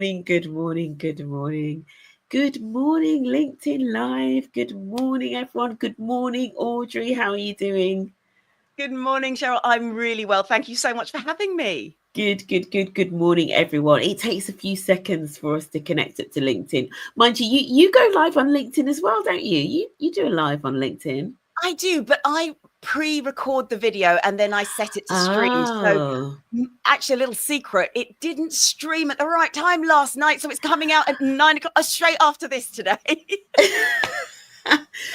Good morning, good morning. Good morning, LinkedIn Live. Good morning, everyone. Good morning, Audrey. How are you doing? Good morning, Cheryl. I'm really well. Thank you so much for having me. Good morning, everyone. It takes a few seconds for us to connect it to LinkedIn. Mind you, you go live on LinkedIn as well, don't you? You do a live on LinkedIn. I do, but I pre-record the video and then I set it to stream. So Oh. actually, a little secret, it didn't stream at the right time last night. So it's coming out at 9 o'clock, straight after this today.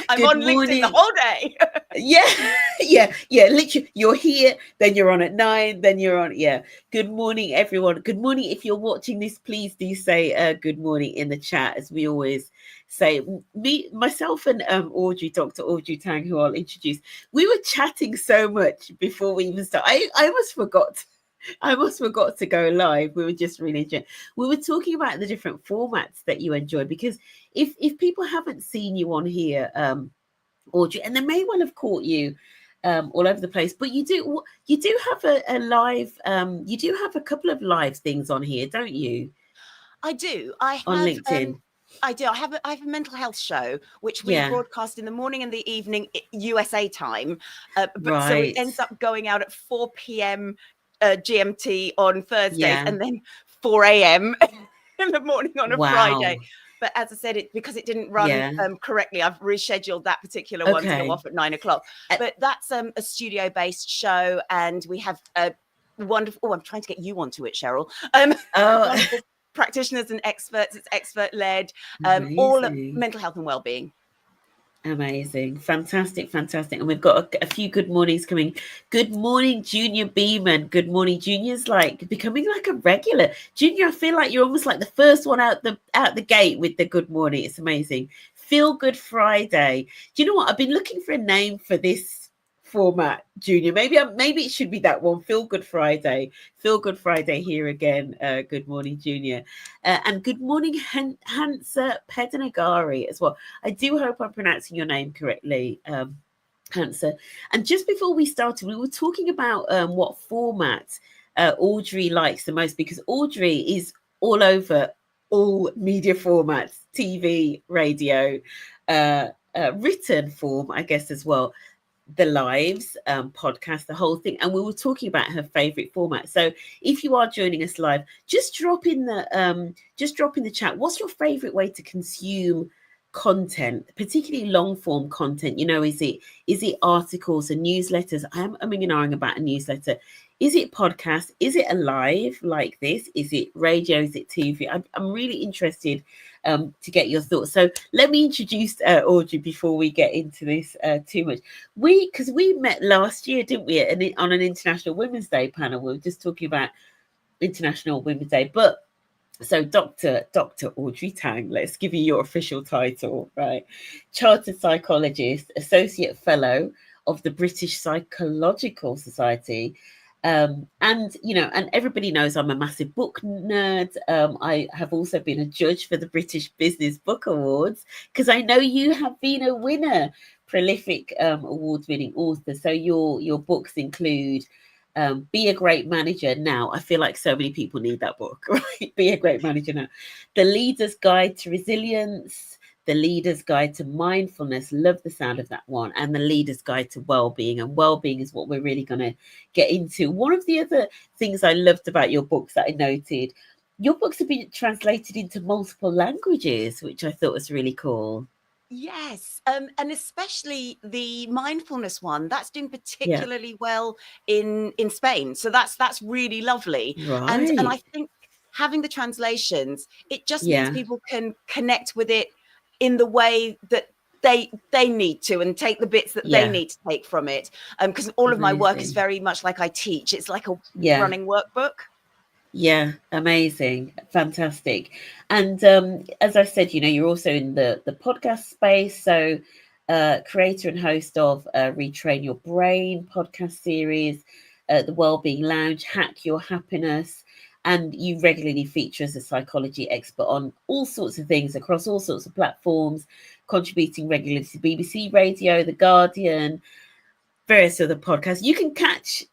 I'm Good on LinkedIn the morning. whole day. Yeah. Literally, you're here, then you're on at 9, then you're on. Yeah. Good morning, everyone. Good morning. If you're watching this, please do say good morning in the chat, as we always say. Myself, and Dr. Audrey Tang, who I'll introduce. We were chatting so much before we even started. I almost forgot. I almost forgot to go live. We were just really enjoying. We were talking about the different formats that you enjoy, because if people haven't seen you on here, Audrey, and they may well have caught you all over the place, but you do have a live, you do have a couple of live things on here, don't you? I do. I On have. LinkedIn. I do. I have a mental health show which we Yeah. broadcast in the morning and the evening USA time, but so it Right. ends up going out at 4 p.m. GMT on Thursdays Yeah. and then 4 a.m. in the morning on a Friday. Wow. But as I said, because it didn't run Yeah. correctly, I've rescheduled that particular one to go Okay. off at 9 o'clock. But that's a studio-based show, and we have a wonderful. Oh, I'm trying to get you onto it, Cheryl. Wonderful practitioners and experts. It's expert-led, all Amazing. mental health and well-being. Amazing. Fantastic. And we've got a few good mornings coming. Good morning, Junior Beeman. Good morning. Junior's like becoming like a regular. Junior, I feel like you're almost like the first one out the gate with the good morning. It's amazing. Feel Good Friday. Do you know what? I've been looking for a name for this format, Junior. Maybe it should be that one. Feel Good Friday. Feel Good Friday here again. Good morning, Junior. And good morning, Hansa Pedinagari as well. I do hope I'm pronouncing your name correctly, Hansa. And just before we started, we were talking about what format Audrey likes the most, because Audrey is all over all media formats, TV, radio, written form, I guess, as well. The lives, podcast, the whole thing. And we were talking about her favorite format. So if you are joining us live, just drop in the chat. What's your favorite way to consume content, particularly long form content? You know, is it articles and newsletters? I am umming and ahhing about a newsletter. Is it podcast? Is it a live like this? Is it radio? Is it TV? I'm really interested to get your thoughts. So let me introduce Audrey before we get into this too much. Because we met last year, didn't we, on an International Women's Day panel. We were just talking about International Women's Day. But so Dr. Audrey Tang, let's give you your official title, right? Chartered psychologist, associate fellow of the British Psychological Society. And everybody knows I'm a massive book nerd. I have also been a judge for the British Business Book Awards, because I know you have been a winner, prolific award-winning author. So your books include Be a Great Manager Now. I feel like so many people need that book, right? Be a Great Manager Now. The Leader's Guide to Resilience, The Leader's Guide to Mindfulness. Love the sound of that one. And The Leader's Guide to Wellbeing. And wellbeing is what we're really going to get into. One of the other things I loved about your books that I noted, your books have been translated into multiple languages, which I thought was really cool. Yes, and especially the mindfulness one, that's doing Yeah. particularly well in Spain. So that's really lovely. And Right. I think having the translations, it just means Yeah. people can connect with it in the way that they need to, and take the bits that they Yeah. need to take from it. Because all of my work is Amazing. very much like I teach. It's like a Yeah. running workbook. Yeah, amazing, fantastic. And as I said, you're also in the podcast space. So, creator and host of Retrain Your Brain podcast series, the Wellbeing Lounge, Hack Your Happiness, and you regularly feature as a psychology expert on all sorts of things across all sorts of platforms, contributing regularly to BBC Radio, The Guardian, various other podcasts. You can catch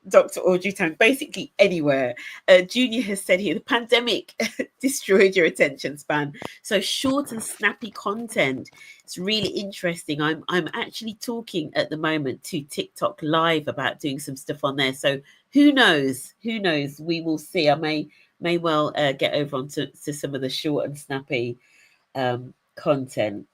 Dr. Audrey Tang, basically anywhere. Junior has said here, the pandemic destroyed your attention span. So short and snappy content. It's really interesting. I'm actually talking at the moment to TikTok Live about doing some stuff on there. So who knows? Who knows? We will see. I may well get over onto some of the short and snappy content.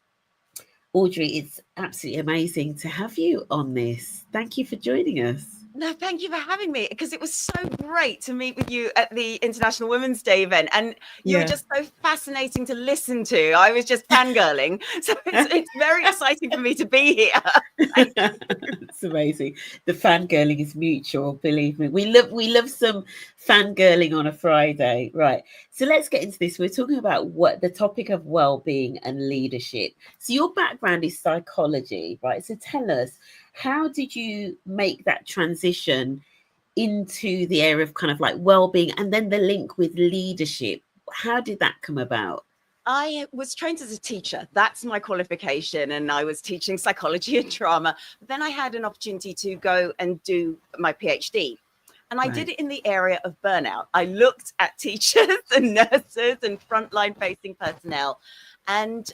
Audrey, it's absolutely amazing to have you on this. Thank you for joining us. No, thank you for having me, because it was so great to meet with you at the International Women's Day event, and you were just so fascinating to listen to. I was just fangirling, so it's very exciting for me to be here. It's amazing. The fangirling is mutual, believe me. We love some fangirling on a Friday, right? So let's get into this. We're talking about what the topic of well-being and leadership. So your background is psychology, right? So tell us, how did you make that transition into the area of kind of like well-being, and then the link with leadership? How did that come about? I was trained as a teacher. That's my qualification. And I was teaching psychology and drama. Then I had an opportunity to go and do my PhD. And I did it in the area of burnout. I looked at teachers and nurses and frontline facing personnel, and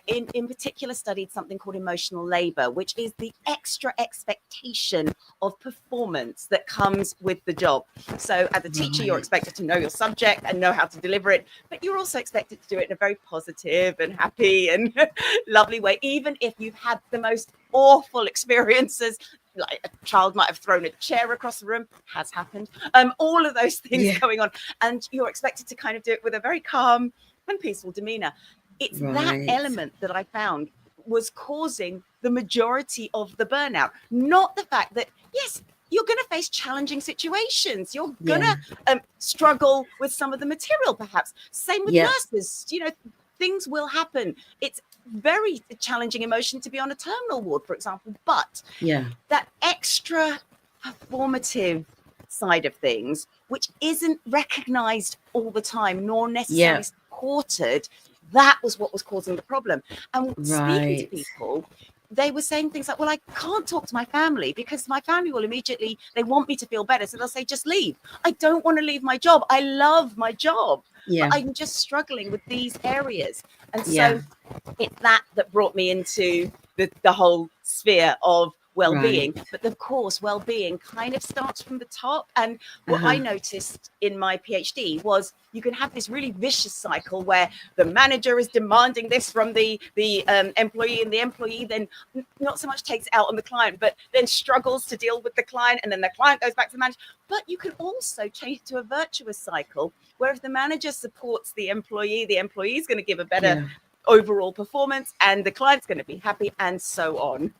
in particular studied something called emotional labor, which is the extra expectation of performance that comes with the job. So as a teacher, you're expected to know your subject and know how to deliver it, but you're also expected to do it in a very positive and happy and lovely way, even if you've had the most awful experiences. Like a child might have thrown a chair across the room, has happened. All of those things going on. And you're expected to kind of do it with a very calm and peaceful demeanor. It's that element that I found was causing the majority of the burnout, not the fact that, yes, you're going to face challenging situations. You're going to struggle with some of the material, perhaps. Same with nurses. You know, things will happen. It's very challenging emotion to be on a terminal ward, for example, but that extra performative side of things, which isn't recognized all the time, nor necessarily supported, that was what was causing the problem. And speaking to people, they were saying things like, well, I can't talk to my family because my family will immediately, they want me to feel better. So they'll say, just leave. I don't want to leave my job. I love my job. But I'm just struggling with these areas. And so it's that brought me into the whole sphere of well-being. But of course, well-being kind of starts from the top. And what I noticed in my PhD was you can have this really vicious cycle where the manager is demanding this from the employee, and the employee then not so much takes it out on the client, but then struggles to deal with the client, and then the client goes back to the manager. But you can also change it to a virtuous cycle where if the manager supports the employee is going to give a better overall performance, and the client's going to be happy, and so on.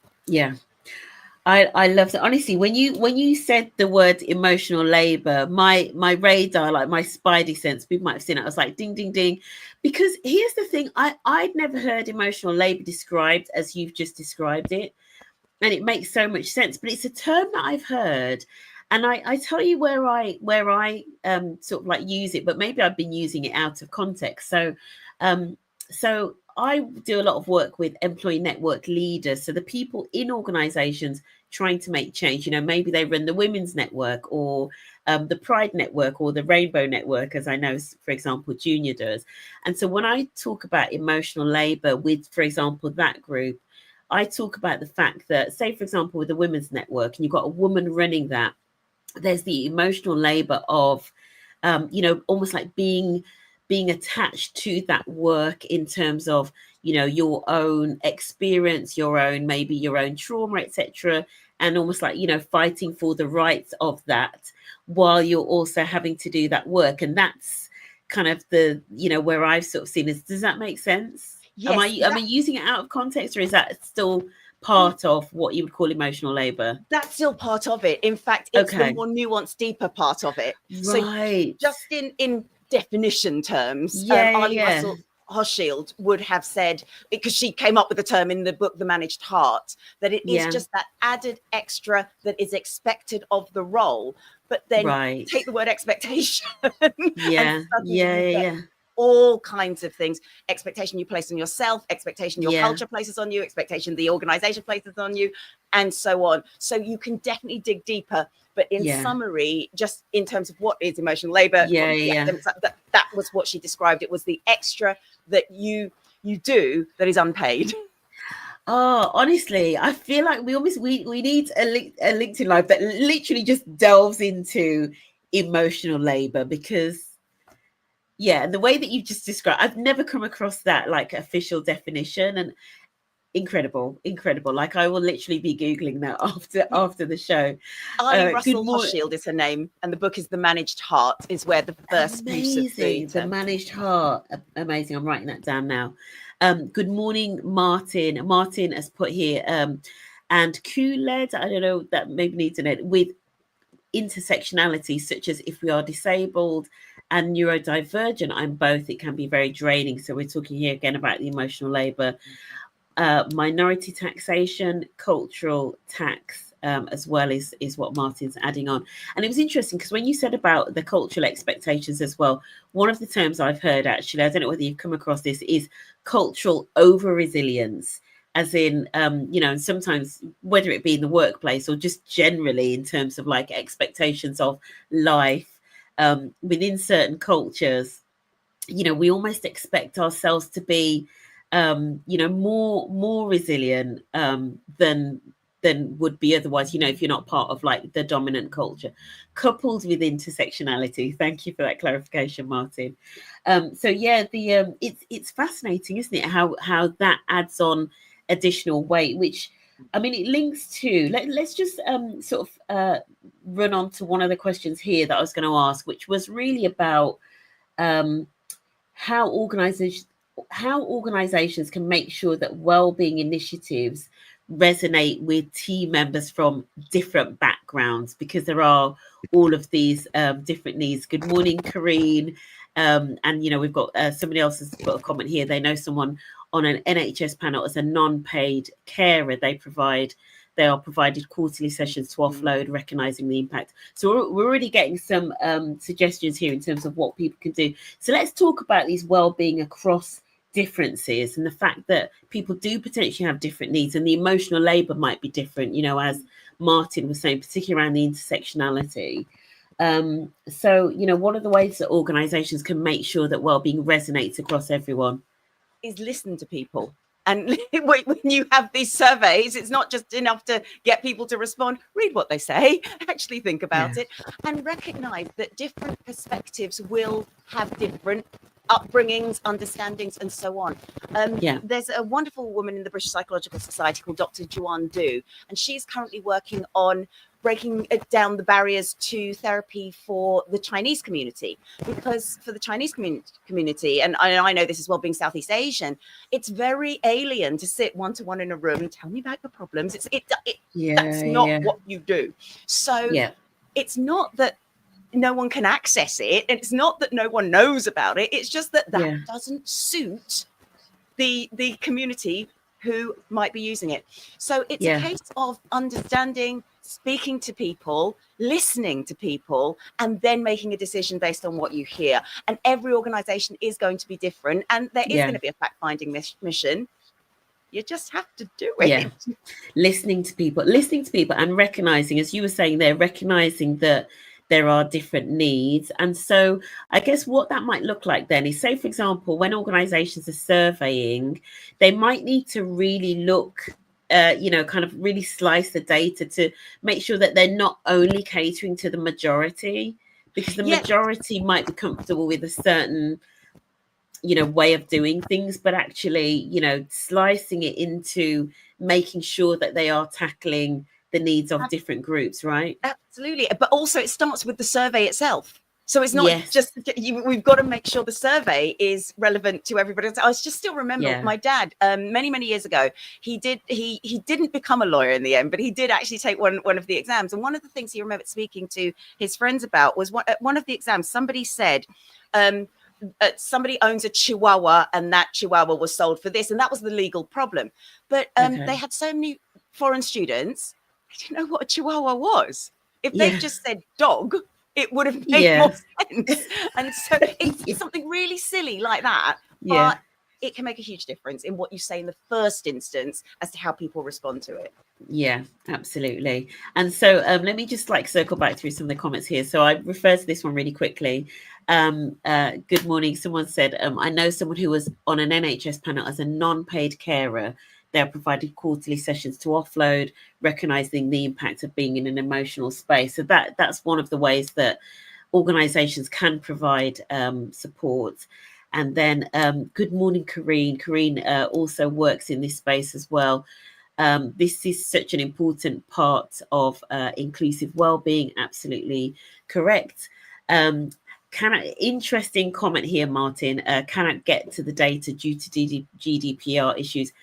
I love that. Honestly, when you said the word emotional labor, my radar, like my spidey sense, people might have seen it. I was like, ding, ding, ding. Because here's the thing, I'd never heard emotional labor described as you've just described it. And it makes so much sense. But it's a term that I've heard. And I tell you where I sort of like use it, but maybe I've been using it out of context. So I do a lot of work with employee network leaders. So the people in organizations trying to make change, you know, maybe they run the women's network or the Pride network or the Rainbow network, as I know, for example, Junior does. And so when I talk about emotional labor with, for example, that group, I talk about the fact that, say, for example, with the women's network, and you've got a woman running that, there's the emotional labor of, you know, almost like being attached to that work in terms of, you know, your own experience, maybe your own trauma, etc., and almost like, you know, fighting for the rights of that while you're also having to do that work. And that's kind of the, you know, where I've sort of seen this. Does that make sense? Yes, am I using it out of context, or is that still part of what you would call emotional labor? That's still part of it. In fact, it's the more nuanced, deeper part of it. So just in definition terms, Ali Russell Hochschild would have said, because she came up with the term in the book The Managed Heart, that it is just that added extra that is expected of the role. But then take the word expectation all kinds of things. Expectation you place on yourself, expectation your culture places on you, expectation the organization places on you, and so on. So you can definitely dig deeper. But in summary, just in terms of what is emotional labor, that was what she described. It was the extra that you do that is unpaid. Oh, honestly, I feel like we need a LinkedIn Live that literally just delves into emotional labor, because the way that you just described, I've never come across that like official definition, and incredible. Like, I will literally be Googling that after the show. Ali Russell Hochschild is her name, and the book is The Managed Heart, is where the first use of the Managed Heart. Amazing. I'm writing that down now. Good morning, Martin. Martin has put here, and Q-led, I don't know, that maybe needs an edit, with intersectionality, such as if we are disabled and neurodivergent, I'm both, it can be very draining. So we're talking here again about the emotional labor. Minority taxation, cultural tax, as well, is what Martin's adding on. And it was interesting because when you said about the cultural expectations as well, one of the terms I've heard, actually, I don't know whether you've come across this, is cultural over resilience, as in, sometimes, whether it be in the workplace or just generally in terms of like expectations of life, within certain cultures, we almost expect ourselves to be more resilient than would be otherwise, if you're not part of like the dominant culture, coupled with intersectionality. Thank you for that clarification, Martin. It's fascinating, isn't it, how that adds on additional weight, which, I mean, it links to, let's just run on to one of the questions here that I was going to ask, which was really about how organizations can make sure that well-being initiatives resonate with team members from different backgrounds, because there are all of these different needs. Good morning, Karine. And we've got somebody else has got a comment here. They know someone on an NHS panel as a non-paid carer. They are provided quarterly sessions to offload, recognizing the impact. So we're already getting some suggestions here in terms of what people can do. So let's talk about these well-being across differences, and the fact that people do potentially have different needs, and the emotional labor might be different, as Martin was saying, particularly around the intersectionality. What are the ways that organizations can make sure that well-being resonates across everyone? Is listen to people. And when you have these surveys, it's not just enough to get people to respond. Read what they say, actually think about it, and recognize that different perspectives will have different upbringings, understandings, and so on. There's a wonderful woman in the British Psychological Society called Dr. Juan Du, and she's currently working on breaking down the barriers to therapy for the Chinese community, because for the Chinese community, and I know this as well, being Southeast Asian, it's very alien to sit one-to-one in a room and tell me about your problems. That's not what you do. So it's not that no one can access it, and it's not that no one knows about it. It's just that doesn't suit the community who might be using it. So it's a case of understanding, speaking to people, listening to people, and then making a decision based on what you hear. And every organization is going to be different, and there is going to be a fact-finding mission. You just have to do it. Listening to people and recognizing, as you were saying there, recognizing that there are different needs. And so I guess what that might look like then is, say, for example, when organizations are surveying, they might need to really look, kind of really slice the data to make sure that they're not only catering to the majority, because the majority might be comfortable with a certain, way of doing things, but actually, slicing it into making sure that they are tackling the needs of different groups, right? Absolutely. But also it starts with the survey itself. So it's not just, we've got to make sure the survey is relevant to everybody. I just still remember my dad, many, many years ago, he didn't become a lawyer in the end, but he did actually take one of the exams. And one of the things he remembered speaking to his friends about was at one of the exams, somebody said, somebody owns a Chihuahua and that Chihuahua was sold for this. And that was the legal problem. But they had so many foreign students, they didn't know what a Chihuahua was. If they just said dog, it would have made more sense. And so it's something really silly like that. But it can make a huge difference in what you say in the first instance as to how people respond to it. Yeah, absolutely. And so let me just like circle back through some of the comments here. So I refer to this one really quickly. Good morning. Someone said, I know someone who was on an NHS panel as a non-paid carer. They are provided quarterly sessions to offload, recognizing the impact of being in an emotional space. So that's one of the ways that organizations can provide support. And then good morning, Kareen. Kareen also works in this space as well. This is such an important part of inclusive well-being. Absolutely correct. Interesting comment here, Martin. Cannot get to the data due to GDPR issues.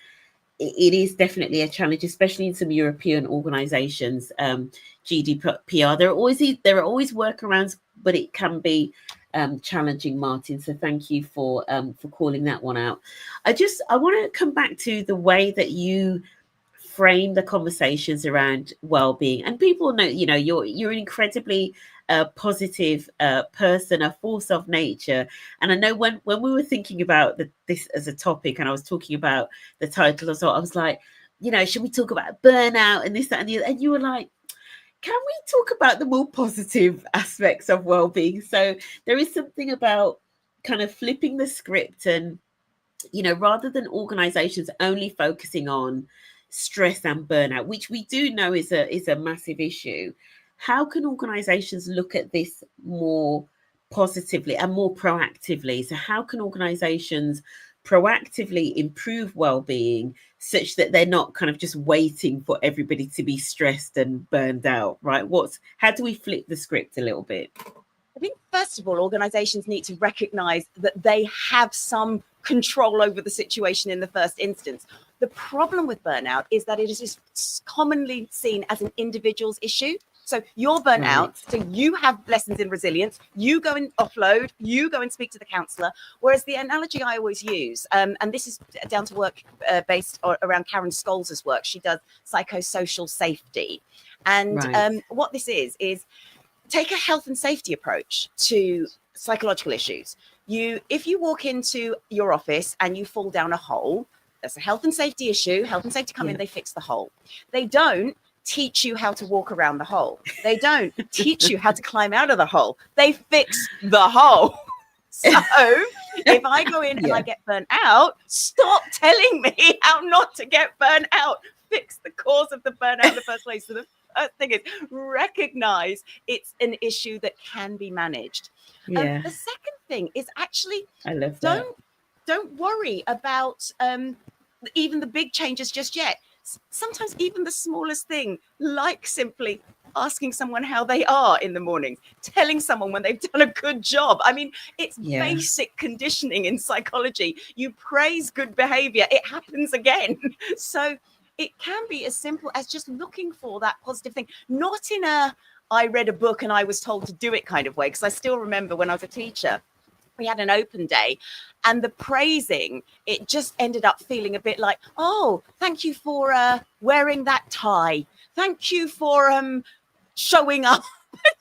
It is definitely a challenge, especially in some European organizations. GDPR, there are always workarounds, but it can be challenging, Martin. So thank you for calling that one out. I want to come back to the way that you frame the conversations around well-being, and people know, you're an incredibly positive person, a force of nature. And I know when we were thinking about this as a topic, and I was talking about the title, I was like, should we talk about burnout and this, that, and the other? And you were like, can we talk about the more positive aspects of well-being? So there is something about kind of flipping the script, and rather than organizations only focusing on stress and burnout, which we do know is a massive issue, how can organizations look at this more positively and more proactively? So how can organizations proactively improve well-being such that they're not kind of just waiting for everybody to be stressed and burned out, right? How do we flip the script a little bit? I think, first of all, organizations need to recognize that they have some control over the situation in the first instance. The problem with burnout is that it is commonly seen as an individual's issue. So you're burnt out, so you have lessons in resilience, you go and offload, you go and speak to the counselor. Whereas the analogy I always use, and this is down to work based around Karen Scholes' work, she does psychosocial safety. And what this is take a health and safety approach to psychological issues. If you walk into your office and you fall down a hole, that's a health and safety issue. Health and safety come in, they fix the hole. They don't teach you how to walk around the hole. They don't teach you how to climb out of the hole. They fix the hole. So if I go in and I get burnt out, stop telling me how not to get burnt out. Fix the cause of the burnout in the first place. So the first thing is recognize it's an issue that can be managed. The second thing is actually, I love that. Don't worry about even the big changes just yet. Sometimes even the smallest thing, like simply asking someone how they are in the morning, telling someone when they've done a good job. I mean, it's basic conditioning in psychology. You praise good behavior, it happens again. So it can be as simple as just looking for that positive thing, not in I read a book and I was told to do it kind of way. Because I still remember when I was a teacher, we had an open day, and the praising, it just ended up feeling a bit like, oh, thank you for wearing that tie. Thank you for showing up.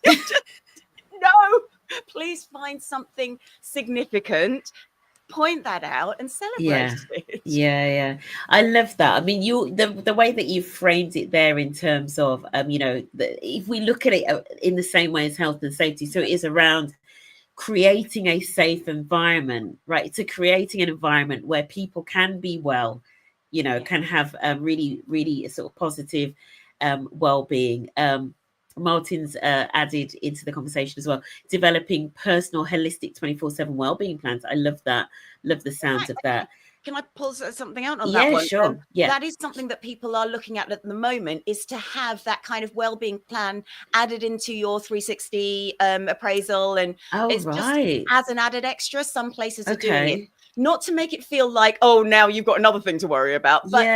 No, please find something significant, point that out and celebrate it. Yeah. I love that. I mean, the way that you framed it there in terms of, if we look at it in the same way as health and safety, so it is around creating a safe environment, right? To creating an environment where people can be well, can have really, really sort of positive well-being. Martin's added into the conversation as well, developing personal holistic 24/7 well-being plans. I love that. Love the sounds of that. Can I pull something out on that one? Sure. That is something that people are looking at the moment, is to have that kind of well-being plan added into your 360 appraisal. And it's just as an added extra. Some places are doing it, not to make it feel like, oh, now you've got another thing to worry about. But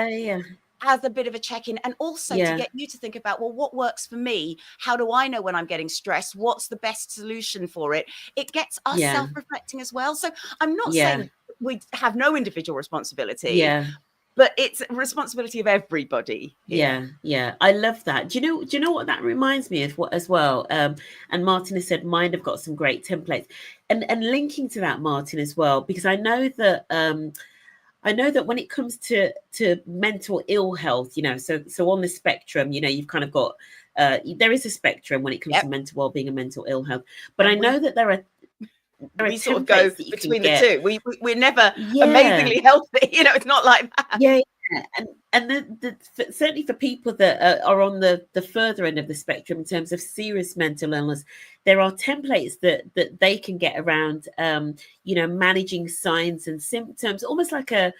as a bit of a check-in, and also to get you to think about, well, what works for me? How do I know when I'm getting stressed? What's the best solution for it? It gets us self-reflecting as well. So I'm not saying we have no individual responsibility, but it's a responsibility of everybody. Yeah. I love that. Do you know what that reminds me of as well? And Martin has said mine have got some great templates, and linking to that, Martin, as well, because I know that I know that when it comes to mental ill health, you know, so on the spectrum, you know, you've kind of got there is a spectrum when it comes to mental well-being and mental ill health, but I know that there are sort of go between the two. We're never amazingly healthy, you know. It's not like that. And certainly for people that are on the further end of the spectrum in terms of serious mental illness, there are templates that they can get around, you know, managing signs and symptoms, almost like an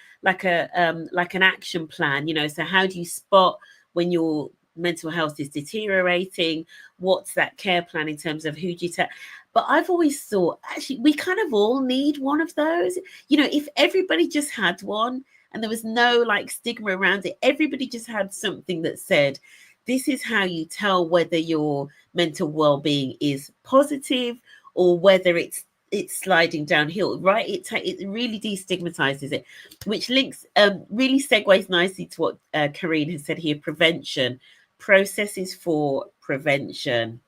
action plan, you know. So how do you spot when your mental health is deteriorating? What's that care plan in terms of who do you take? But I've always thought, actually, we kind of all need one of those. You know, if everybody just had one and there was no like stigma around it, everybody just had something that said, this is how you tell whether your mental well-being is positive or whether it's sliding downhill, right? It really destigmatizes it, which links really segues nicely to what Karine has said here: prevention, processes for prevention.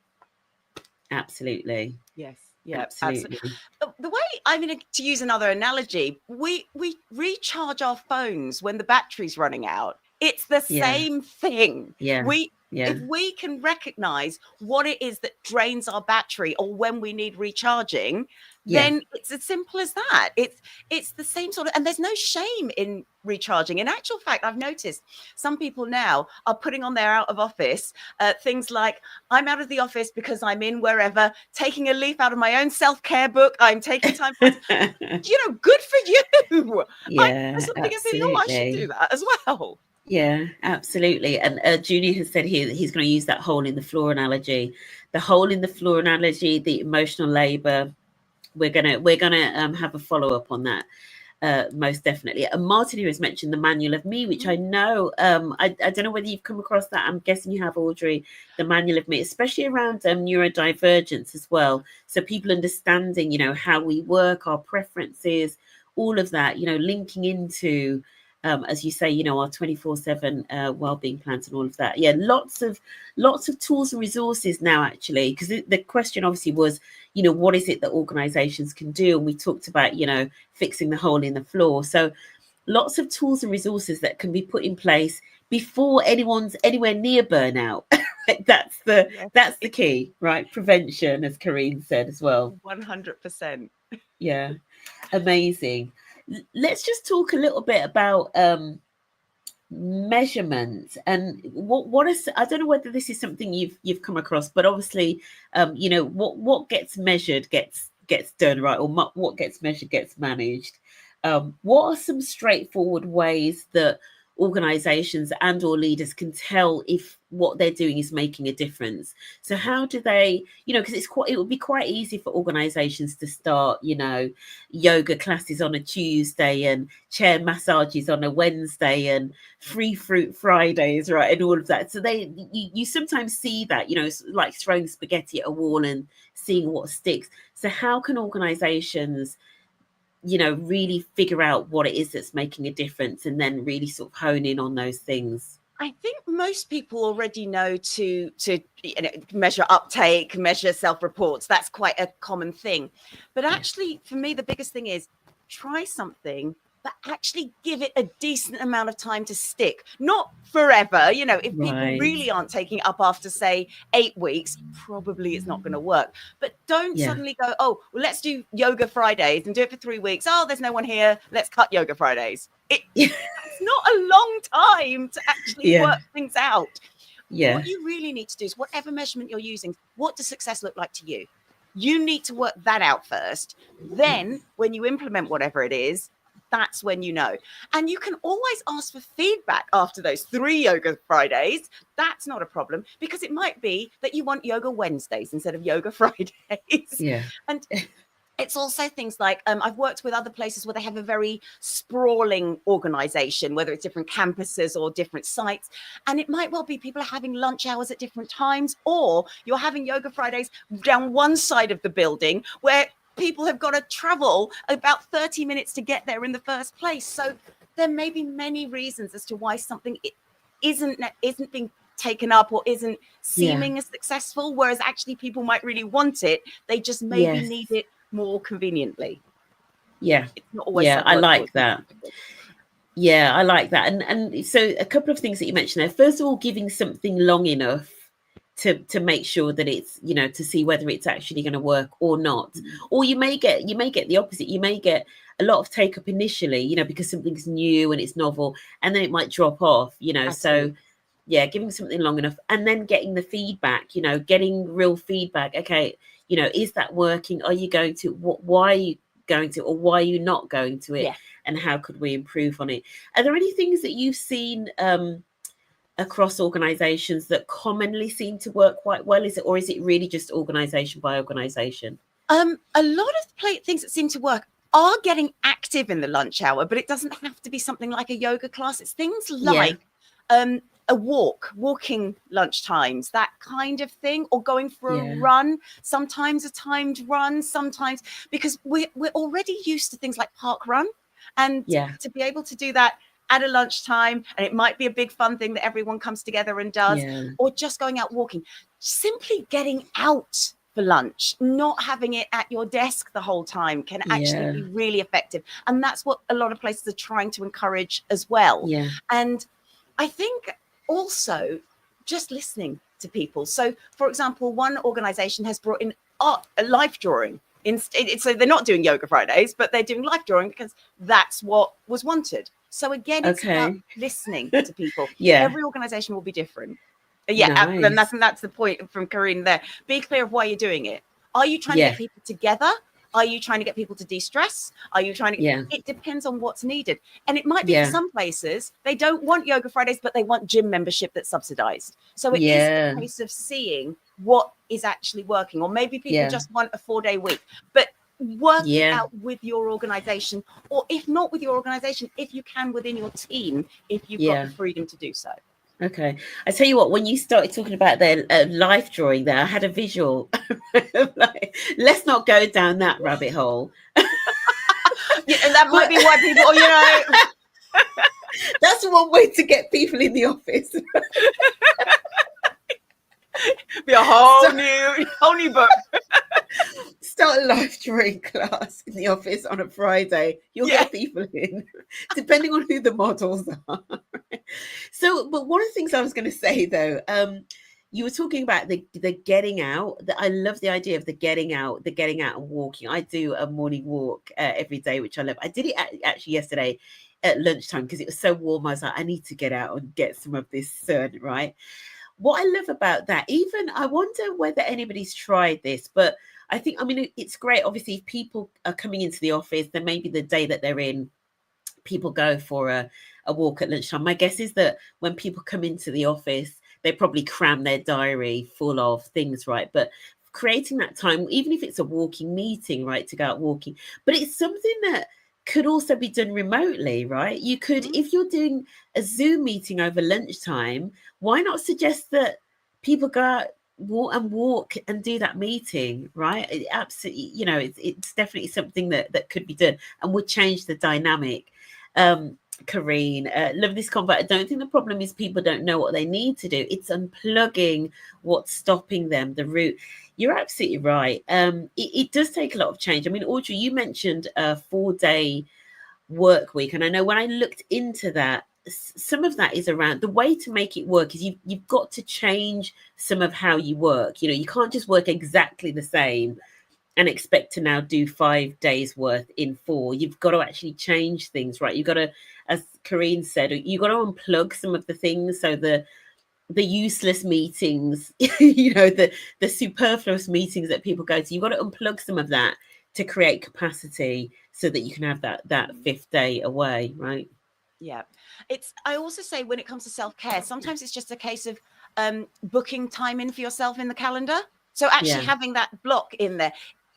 Absolutely. Yes. Yeah, absolutely. The way, I mean, to use another analogy, we recharge our phones when the battery's running out. It's the same thing. If we can recognize what it is that drains our battery or when we need recharging, then it's as simple as that. It's the same sort of, and there's no shame in recharging. In actual fact, I've noticed some people now are putting on their out of office things like, I'm out of the office because I'm in wherever, taking a leaf out of my own self-care book. I'm taking time for, you know, good for you. Yeah, absolutely. Oh, I should do that as well. Yeah, absolutely. And Junior has said here that he's going to use that hole in the floor analogy. The hole in the floor analogy, the emotional labor. We're gonna have a follow up on that, most definitely. And Martin, who has mentioned the Manual of Me, which I know, I don't know whether you've come across that. I'm guessing you have, Audrey. The Manual of Me, especially around neurodivergence as well. So people understanding, you know, how we work, our preferences, all of that, you know, linking into. As you say, you know, our 24/7 wellbeing plans and all of that. Yeah, lots of tools and resources now, actually, because the question obviously was, you know, what is it that organizations can do? And we talked about, you know, fixing the hole in the floor. So lots of tools and resources that can be put in place before anyone's anywhere near burnout. That's the key, right? Prevention, as Karine said as well. 100%. Yeah, amazing. Let's just talk a little bit about measurement and what is, I don't know whether this is something you've come across, but obviously you know, what gets measured gets done, right? Or what gets measured gets managed. What are some straightforward ways that organizations and or leaders can tell if what they're doing is making a difference? So how do they, you know, because it would be quite easy for organizations to start, you know, yoga classes on a Tuesday and chair massages on a Wednesday and free fruit Fridays, right, and all of that. So you sometimes see that, you know, it's like throwing spaghetti at a wall and seeing what sticks. So how can organizations, you know, really figure out what it is that's making a difference and then really sort of hone in on those things? I think most people already know to you know, measure uptake, measure self-reports. That's quite a common thing. But actually, for me, the biggest thing is try something, but actually give it a decent amount of time to stick. Not forever. You know, if people really aren't taking it up after, say, 8 weeks, probably it's not going to work. But don't suddenly go, oh, well, let's do yoga Fridays and do it for 3 weeks. Oh, there's no one here. Let's cut yoga Fridays. It's not a long time to actually work things out. What you really need to do is, whatever measurement you're using, what does success look like to you? You need to work that out first. Then when you implement whatever it is, that's when you know. And you can always ask for feedback after those 3 yoga Fridays. That's not a problem, because it might be that you want yoga Wednesdays instead of yoga Fridays. And it's also things like, I've worked with other places where they have a very sprawling organization, whether it's different campuses or different sites. And it might well be people are having lunch hours at different times, or you're having yoga Fridays down one side of the building where people have got to travel about 30 minutes to get there in the first place. So there may be many reasons as to why something isn't being taken up or isn't seeming as successful, whereas actually people might really want it. They just maybe need it more conveniently. I like that. Yeah, I like that. And so a couple of things that you mentioned there. First of all, giving something long enough to make sure that it's, you know, to see whether it's actually going to work or not. Or you may get the opposite. You may get a lot of take up initially, you know, because something's new and it's novel, and then it might drop off, you know. Absolutely. So yeah, giving something long enough and then getting the feedback, you know, getting real feedback. Okay, you know, is that working? Are you going to, why are you going to, or why are you not going to it? Yeah. And how could we improve on it? Are there any things that you've seen across organizations that commonly seem to work quite well? Is it really just organization by organization? A lot of things that seem to work are getting active in the lunch hour, but it doesn't have to be something like a yoga class. It's things like a walking lunch times, that kind of thing, or going for a run, sometimes a timed run, sometimes, because we're already used to things like park run, and to be able to do that at a lunchtime, and it might be a big fun thing that everyone comes together and does, or just going out walking, simply getting out for lunch, not having it at your desk the whole time can actually be really effective. And that's what a lot of places are trying to encourage as well. And I think also just listening to people. So, for example, one organization has brought in art, life drawing. So they're not doing yoga Fridays, but they're doing life drawing because that's what was wanted. So again, it's about listening to people. Every organization will be different. And that's the point from Corinne there. Be clear of why you're doing it. Are you trying to get people together? Are you trying to get people to de-stress? Are you trying to it depends on what's needed. And it might be for some places they don't want yoga Fridays, but they want gym membership that's subsidized. So it is a case of seeing what is actually working. Or maybe people just want a 4-day week. But work it out with your organization, or if not with your organization, if you can within your team, if you've got the freedom to do so. Okay. I tell you what, when you started talking about their life drawing there, I had a visual. Like, let's not go down that rabbit hole. And that might be why people, you know. That's one way to get people in the office. Be a whole new book. Start a life drawing class in the office on a Friday. You'll get people in, depending on who the models are. So, but one of the things I was going to say though, you were talking about the getting out. I love the idea of the getting out and walking. I do a morning walk every day, which I love. I did it actually yesterday at lunchtime because it was so warm. I was like, I need to get out and get some of this sun, right? What I love about that, even I wonder whether anybody's tried this, but I think, I mean, it's great. Obviously, if people are coming into the office, then maybe the day that they're in, people go for a walk at lunchtime. My guess is that when people come into the office, they probably cram their diary full of things, right? But creating that time, even if it's a walking meeting, right, to go out walking, but it's something that could also be done remotely, right? You could, if you're doing a Zoom meeting over lunchtime, why not suggest that people go out walk and do that meeting, right? It absolutely, you know, it's definitely something that could be done and would change the dynamic. Corinne, love this convo. I don't think the problem is people don't know what they need to do. It's unplugging what's stopping them, the root. You're absolutely right. It does take a lot of change. I mean, Audrey, you mentioned a 4-day work week, and I know when I looked into that, some of that is around the way to make it work is you've got to change some of how you work. You know, you can't just work exactly the same and expect to now do 5 days worth in 4. You've got to actually change things, right? You've got to, as Corinne said, you've got to unplug some of the things. So the useless meetings, you know, the superfluous meetings that people go to, you've got to unplug some of that to create capacity so that you can have that 5th day away, right? Yeah. I also say when it comes to self-care, sometimes it's just a case of booking time in for yourself in the calendar. So actually having that block in there,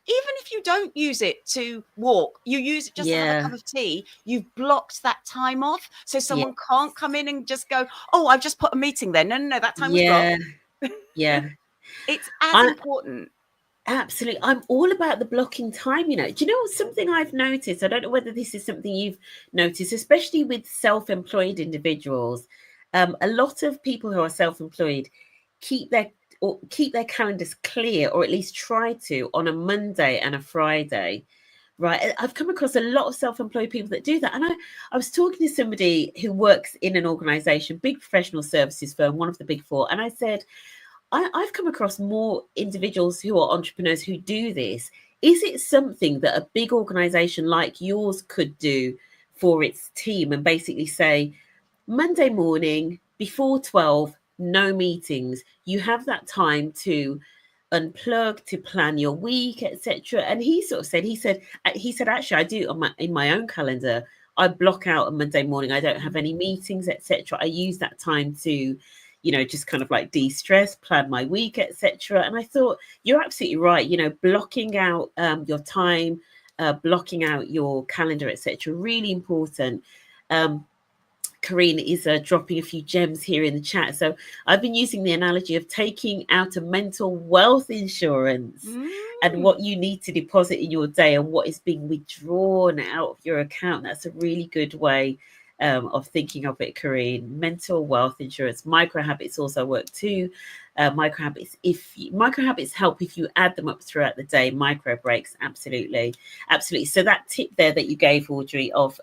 even if you don't use it to walk, you use it just to have a cup of tea, you've blocked that time off. So someone can't come in and just go, oh, I've just put a meeting there. No, that time was blocked. Yeah. It's as important. Absolutely. I'm all about the blocking time, you know. Do you know something I've noticed? I don't know whether this is something you've noticed, especially with self-employed individuals. A lot of people who are self-employed keep their calendars clear, or at least try to, on a Monday and a Friday, right? I've come across a lot of self-employed people that do that. And I was talking to somebody who works in an organization, big professional services firm, one of the big four. And I said, I've come across more individuals who are entrepreneurs who do this. Is it something that a big organization like yours could do for its team and basically say, Monday morning before 12, no meetings. You have that time to unplug, to plan your week, etc. And he sort of said, he said, actually, I do in my own calendar. I block out a Monday morning. I don't have any meetings, etc. I use that time to, just kind of like de-stress, plan my week, etc. And I thought, you're absolutely right. Blocking out your time, blocking out your calendar, etc. Really important. Karine is dropping a few gems here in the chat. So I've been using the analogy of taking out a mental wealth insurance and what you need to deposit in your day and what is being withdrawn out of your account. That's a really good way of thinking of it, Karine. Mental wealth insurance. Micro habits also work too. Micro habits help if you add them up throughout the day. Micro breaks, absolutely. So that tip there that you gave, Audrey, of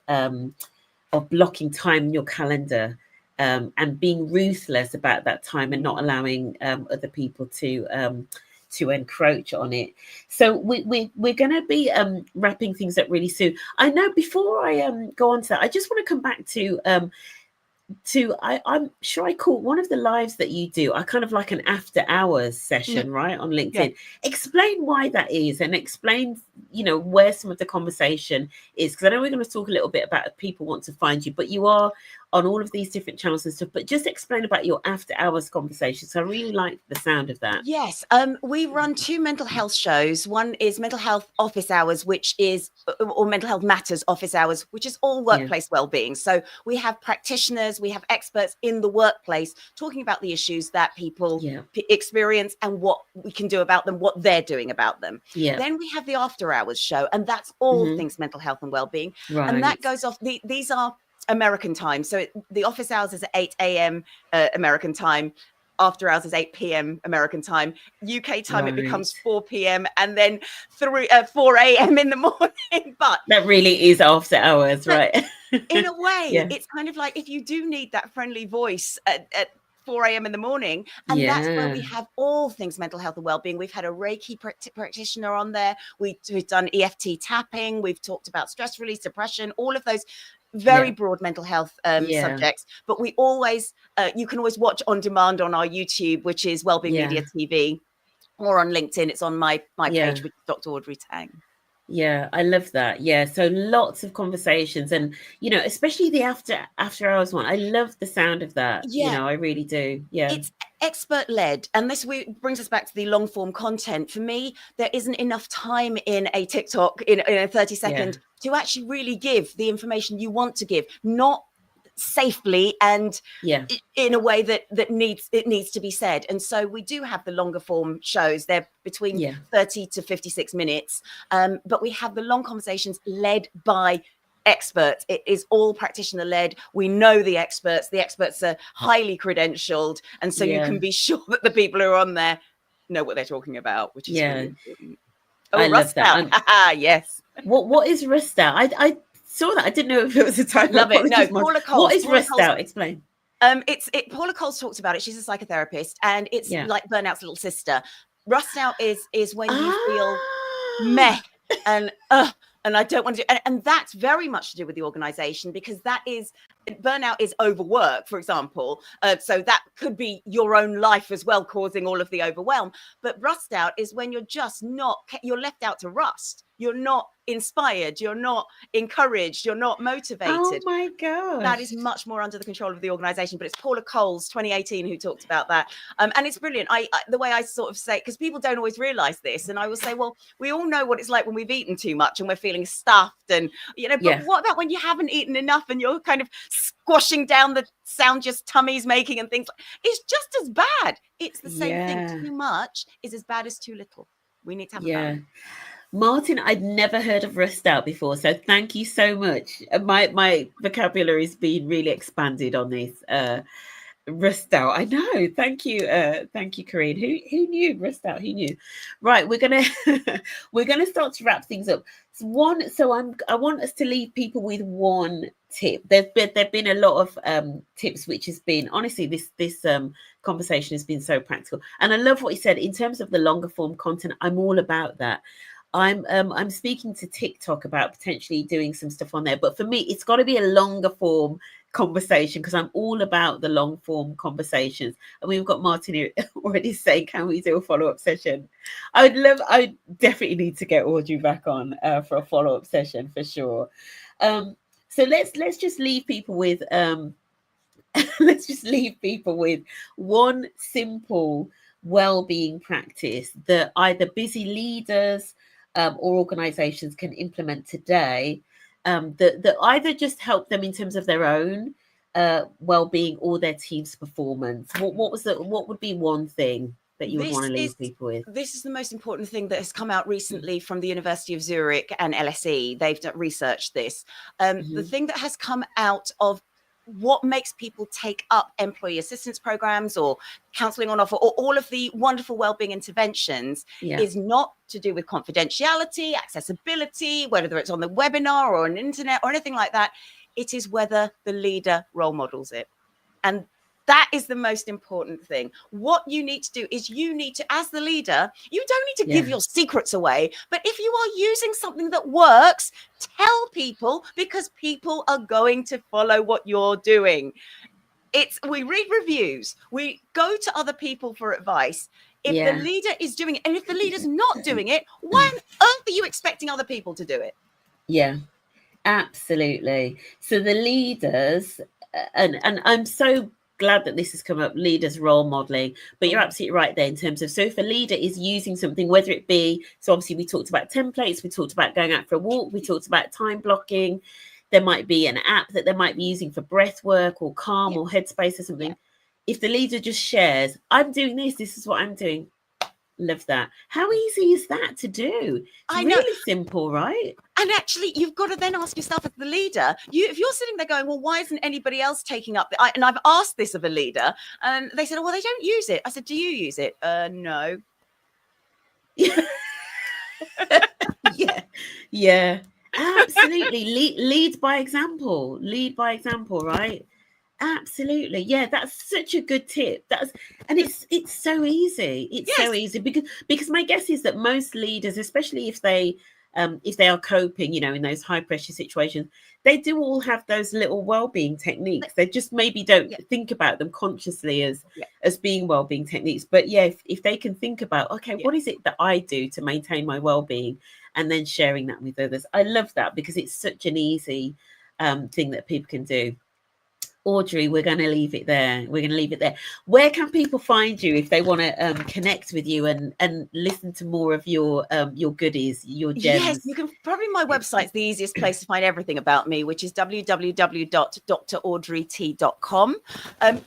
blocking time in your calendar and being ruthless about that time and not allowing other people to encroach on it. So we're going to be wrapping things up really soon. I know before I go on to that, I just want to come back to I'm sure I caught one of the lives that you do. I kind of like an after hours session, right, on LinkedIn. Yeah. Explain why that is and explain, where some of the conversation is. Because I know we're going to talk a little bit about if people want to find you, but you are on all of these different channels and stuff. But just explain about your after hours conversations. I really like the sound of that. Yes. We run 2 mental health shows. One is Mental Health Office Hours, which is, or Mental Health Matters Office Hours, which is all workplace wellbeing. So we have practitioners, we have experts in the workplace talking about the issues that people experience and what we can do about them, what they're doing about them. Then we have the After Hours show, and that's all things mental health and wellbeing. Right. And that goes off, these are American time. So the office hours is at 8 a.m. American time. After hours is 8 p.m. American time. UK time, it becomes 4 p.m. and then 4 a.m. in the morning. But that really is after hours, right? In a way, it's kind of like if you do need that friendly voice at 4 a.m. in the morning. And that's where we have all things mental health and wellbeing. We've had a Reiki practitioner on there. We've done EFT tapping. We've talked about stress release, depression, all of those very broad mental health subjects. But we always, you can always watch on demand on our YouTube, which is Wellbeing Media TV, or on LinkedIn. It's on my page, which is Dr. Audrey Tang. Yeah, I love that. Yeah, so lots of conversations, and especially the after hours one. I love the sound of that. Yeah, I really do. Yeah, it's expert led, and this brings us back to the long form content. For me, there isn't enough time in a TikTok in a 30-second to actually really give the information you want to give, not safely and in a way that needs to be said. And so we do have the longer form shows. They're between 30 to 56 minutes, but we have the long conversations led by experts. It is all practitioner led. We know the experts are highly credentialed, and so you can be sure that the people who are on there know what they're talking about, which is really important. I love that. Yes. What is rust out? I saw that. I didn't know if it was a type. Love it. No, Paula Coles. What is rust out? Explain. Paula Coles talks about it. She's a psychotherapist, and it's like burnout's little sister. Rust out is when you feel meh and I don't want to. And that's very much to do with the organization, because burnout is overwork, for example. So that could be your own life as well, causing all of the overwhelm. But rust out is when you're left out to rust. You're not inspired, you're not encouraged, you're not motivated. Oh my God. That is much more under the control of the organization. But it's Paula Coles, 2018, who talked about that. And it's brilliant. The way I sort of say, because people don't always realize this, and I will say, well, we all know what it's like when we've eaten too much and we're feeling stuffed, and but what about when you haven't eaten enough and you're kind of squashing down the sound your tummy's making and things? It's just as bad. It's the same thing. Too much is as bad as too little. We need to have a balance. Martin, I'd never heard of rust out before, so thank you so much. My vocabulary has been really expanded on this. Rust out. I know. Thank you, Corinne. Who knew rust out? Who knew? Right, we're gonna we're gonna start to wrap things up. I want us to leave people with one tip. There've been a lot of tips, which has been honestly this conversation has been so practical, and I love what he said in terms of the longer form content. I'm all about that. I'm speaking to TikTok about potentially doing some stuff on there, but for me, it's got to be a longer form conversation because I'm all about the long form conversations. And we've got Martin here already saying, can we do a follow-up session? I definitely need to get Audrey back on for a follow-up session for sure. So let's just leave people with let's just leave people with one simple well-being practice that either busy leaders or organizations can implement today, that either just help them in terms of their own well-being or their team's performance. What would be one thing that you would want to leave people with? This is the most important thing that has come out recently from the University of Zurich and LSE. They've researched this. The thing that has come out of what makes people take up employee assistance programs or counseling on offer or all of the wonderful wellbeing interventions is not to do with confidentiality, accessibility, whether it's on the webinar or on the internet or anything like that. It is whether the leader role models it. And that is the most important thing. What you need to do is you need to, as the leader, you don't need to give your secrets away. But if you are using something that works, tell people, because people are going to follow what you're doing. We read reviews. We go to other people for advice. If the leader is doing it, and if the leader's not doing it, why on earth are you expecting other people to do it? Yeah, absolutely. So the leaders, and I'm so glad that this has come up, leaders role modeling, but you're absolutely right there in terms of, so if a leader is using something, whether it be, so obviously we talked about templates, we talked about going out for a walk, we talked about time blocking, there might be an app that they might be using for breath work or calm or headspace or something. If the leader just shares, I'm doing this is what I'm doing, love that. How easy is that to do? It's really simple, right? And actually, you've got to then ask yourself as the leader, if you're sitting there going, well, why isn't anybody else taking up? And I've asked this of a leader, and they said, well, they don't use it. I said, do you use it? No. Yeah, absolutely. Lead by example. Lead by example, right? Absolutely. Yeah, that's such a good tip. And it's so easy. It's so easy because my guess is that most leaders, especially if they are coping, in those high pressure situations, they do all have those little well-being techniques. They just maybe don't think about them consciously as being well-being techniques. But if they can think about, okay, what is it that I do to maintain my well-being, and then sharing that with others. I love that because it's such an easy thing that people can do. Audrey, we're going to leave it there. Where can people find you if they want to connect with you and listen to more of your goodies, your gems? Yes, you can. Probably my website's the easiest place to find everything about me, which is www.draudreyt.com.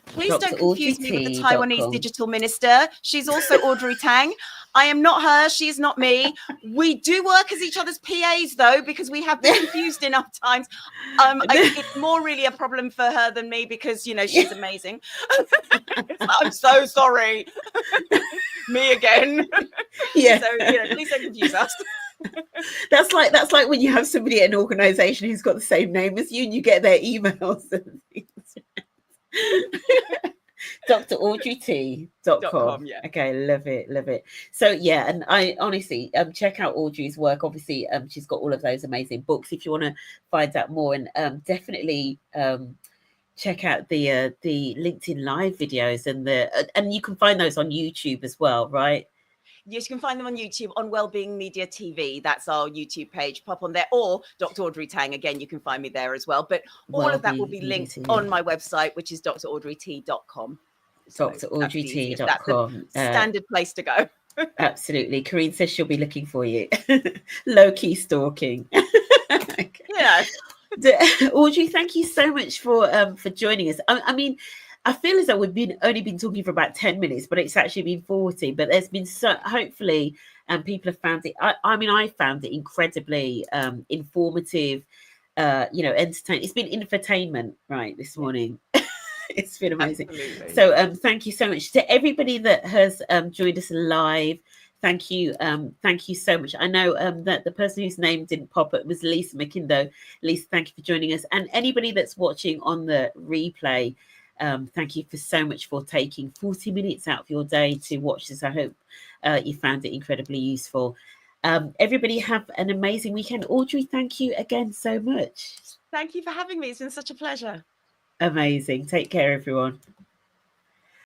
Please don't confuse me with the Taiwanese digital minister. She's also Audrey Tang. I am not her. She's not me. We do work as each other's PAs, though, because we have been confused enough times. It's more really a problem for her than me because, she's amazing. I'm so sorry. Me again. Yeah. So, please don't confuse us. That's like when you have somebody at an organization who's got the same name as you and you get their emails and things. draudreyt.com. Okay, love it. So and I honestly check out Audrey's work. Obviously she's got all of those amazing books if you want to find out more, and definitely check out the LinkedIn Live videos and you can find those on YouTube as well, right? Yes, you can find them on YouTube on Wellbeing Media TV. That's our YouTube page. Pop on there, or Dr. Audrey Tang. Again, you can find me there as well. But all of that will be linked on my website, which is draudreyt.com. draudreyt.com. That's the standard place to go. Absolutely. Corinne says she'll be looking for you. Low-key stalking. Audrey, thank you so much for joining us. I mean, I feel as though we've only been talking for about 10 minutes, but it's actually been 40. But there's been hopefully, people have found it. I found it incredibly informative, entertaining. It's been infotainment, right, this morning. It's been amazing. Absolutely. So thank you so much to everybody that has joined us live. Thank you so much. I know that the person whose name didn't pop up was Lisa McKindo. Lisa, thank you for joining us. And anybody that's watching on the replay, thank you for so much for taking 40 minutes out of your day to watch this. I hope you found it incredibly useful. Everybody have an amazing weekend. Audrey, thank you again so much. Thank you for having me. It's been such a pleasure. Amazing. Take care, everyone.